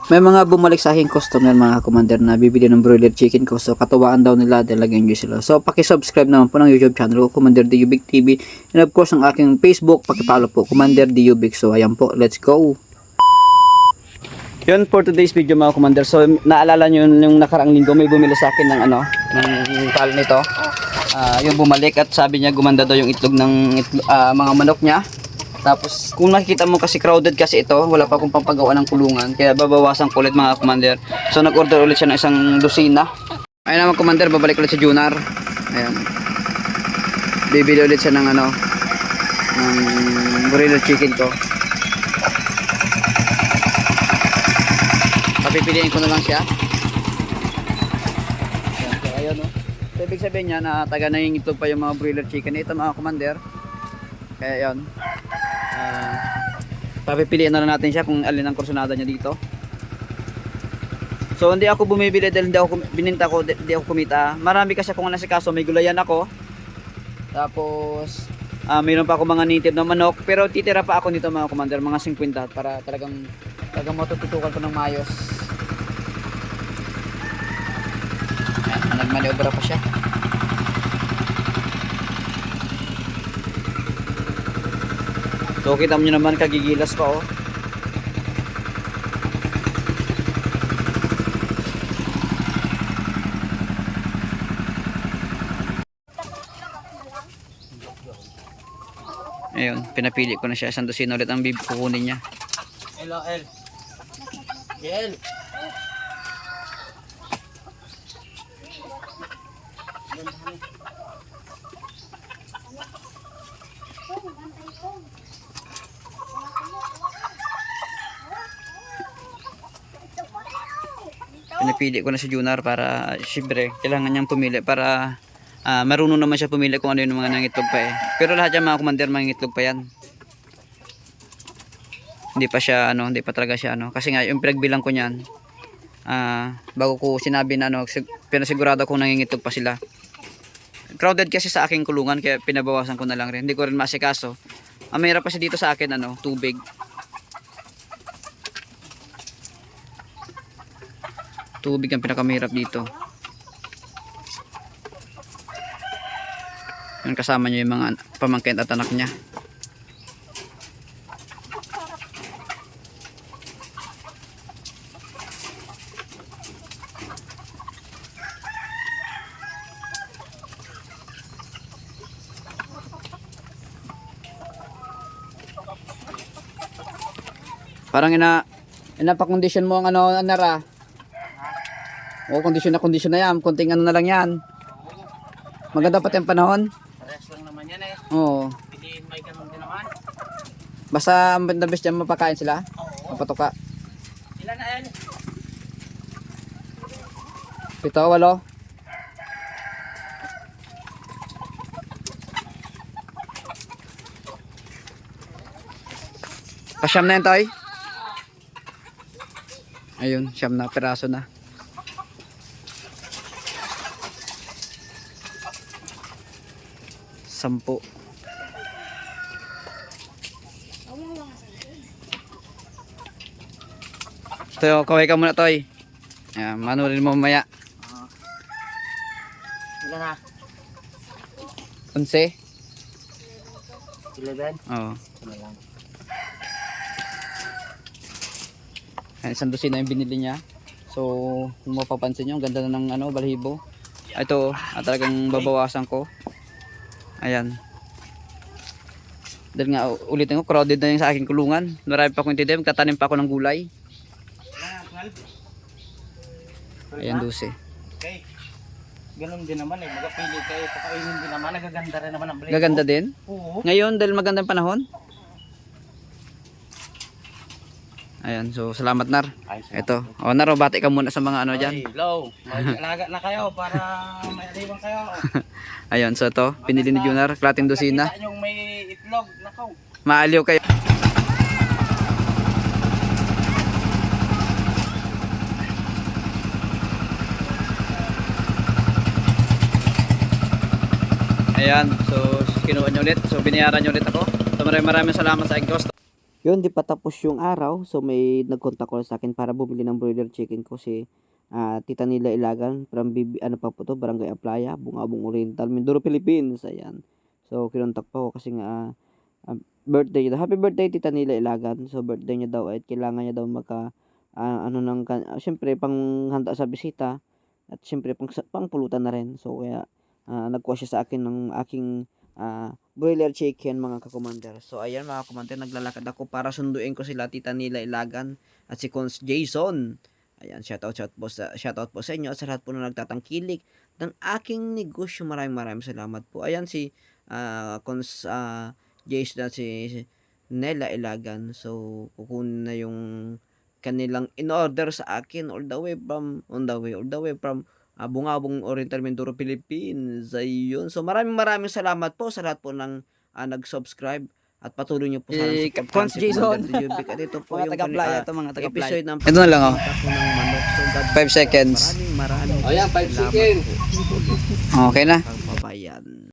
May mga bumalik sa aking customer mga commander na bibili ng broiler chicken ko. So katuwaan daw nila dahil nag-enjoy sila. So paki-subscribe naman po ng YouTube channel ko, Commander Diubic TV. And of course ang aking Facebook, paki-follow po, Commander Diubic. So ayan po, let's go. Yun for today's video mga commander. So naalala nyo yung nakaraang linggo may bumili sa akin ng ng pal nito. Yung bumalik at sabi niya gumanda daw yung itlog ng mga manok niya. Tapos kung nakikita mo kasi crowded kasi ito, wala pa akong pampagawa ng kulungan, kaya babawasan ko ulit mga commander. So nag-order ulit siya ng isang dosina. Ayun naman commander, babalik ulit si Junar. Ayan. Bibili ulit siya ng ng broiler chicken ko. Papipiliin ko na lang siya. Ayan, so ayun o. So ibig sabihin niya na taga na yung itlog pa yung mga broiler chicken. Ito mga commander. Kaya yun. Papipiliin na natin siya kung alin ang kursunada niya dito. So hindi ako bumibili dahil hindi ako kumita. Marami kasi akong nasikaso, may gulayan ako. Tapos mayroon pa ako mga native na manok, pero titira pa ako nito mga commander, mga 50 para talagang matututukan ko ng maayos. Nagmaniobra pa siya. So kita mo nyo naman kagigilas pa oh. Ayun, pinapili ko na siya. Isang dosina ulit ang kukunin niya. Hello, El. El. Pinapili ko na si Junar para syempre kailangan niyang pumili para marunong naman siya pumili kung ano yung mga nangitlog pa eh. Pero lahat yan mga commander mangitlog pa yan. Hindi pa siya hindi pa talaga siya kasi nga yung pinagbilang ko niyan bago ko sinabi na pinasigurado kong nangingitlog pa sila. Crowded kasi sa aking kulungan kaya pinabawasan ko na lang rin. Hindi ko rin masikaso. Mayroon kasi dito sa akin tubig. Tubig ang pinakamahirap dito. Yan kasama niyo yung mga pamangkin at anak niya. Parang inapakondisyon mo ang anara. O kondisyon na yan. Kunting na lang yan. Maganda pati ang panahon. Pares lang naman yan eh. Oo. Piliin may ganun din naman. Basta ang the best dyan mapakain sila. Oo. Mapatuka. Ilan na El? 7, 8. Pasyam na yan tayo. Ayun, siyam na piraso na. Sampu. Toy, kaway ka muna toy. Ayan, manurin mo mamaya. Ilan na? 11. 11? Oo. Ano lang? Ayan, isang dosina yung binili niya. So, kung mapapansin nyo, ang ganda na ng balahibo. Ito, talagang babawasan ko. Ayan. Dahil nga ulitin ko, crowded na yung sa aking kulungan. Marami pa akong intindi, magtatanim pa ako ng gulay. Ayan, 12. Okay. Ganun din naman eh. Magpili kayo, pakainin din naman. Nagaganda rin naman ang balik. Gaganda din. Oo. Ngayon, dahil magandang panahon. Ayan, so salamat Nar. Ito. O Nar, bati ka muna sa mga dyan. Hello. Mag-alaga na kayo para may aliwang kayo. Ayan, so ito, pinili ni Junar, klating dosina. Nakita yung may itlog. Nakaw. Maaliw kayo. Ayan, so kinuha nyo ulit. So binayaran nyo ulit ako. So maraming salamat sa aking cost. Yun, di pa tapos yung araw. So may nag-contact ko sa akin para bumili ng broiler chicken ko si Tita Nila Ilagan from ano pa po to, Barangay Aplaya, Bungabong Oriental, Mindoro, Philippines. Ayan. So kinontak pa ko kasi nga birthday niya. Happy birthday Tita Nila Ilagan. So birthday niya daw at kailangan niya daw ano ng syempre pang handa sa bisita at syempre pang pulutan na rin. So kaya nagkuha siya sa akin ng aking broiler chicken mga kakommander. So ayan mga kakommander, naglalakad ako para sunduin ko sila Tita Nila Ilagan at si Cons Jason. Ayan, shoutout po sa inyo at sa lahat po na nagtatangkilik ng aking negosyo. Maraming salamat po. Ayan si Cons Jason at si Nela Ilagan. So kukunin na yung kanilang in-order sa akin all the way from Bungabong Oriental, Mindoro, Philippines. Ayun. So maraming salamat po sa lahat po ng nag-subscribe at patuloy niyo po sa Cons Jason. At ito po Mga yung taga-playa to, mga taga-playa. episode ng Ito na lang, oh. pagkakataon ng manok. So, God 5 seconds. maraming Ayan, 5 seconds. Okay na.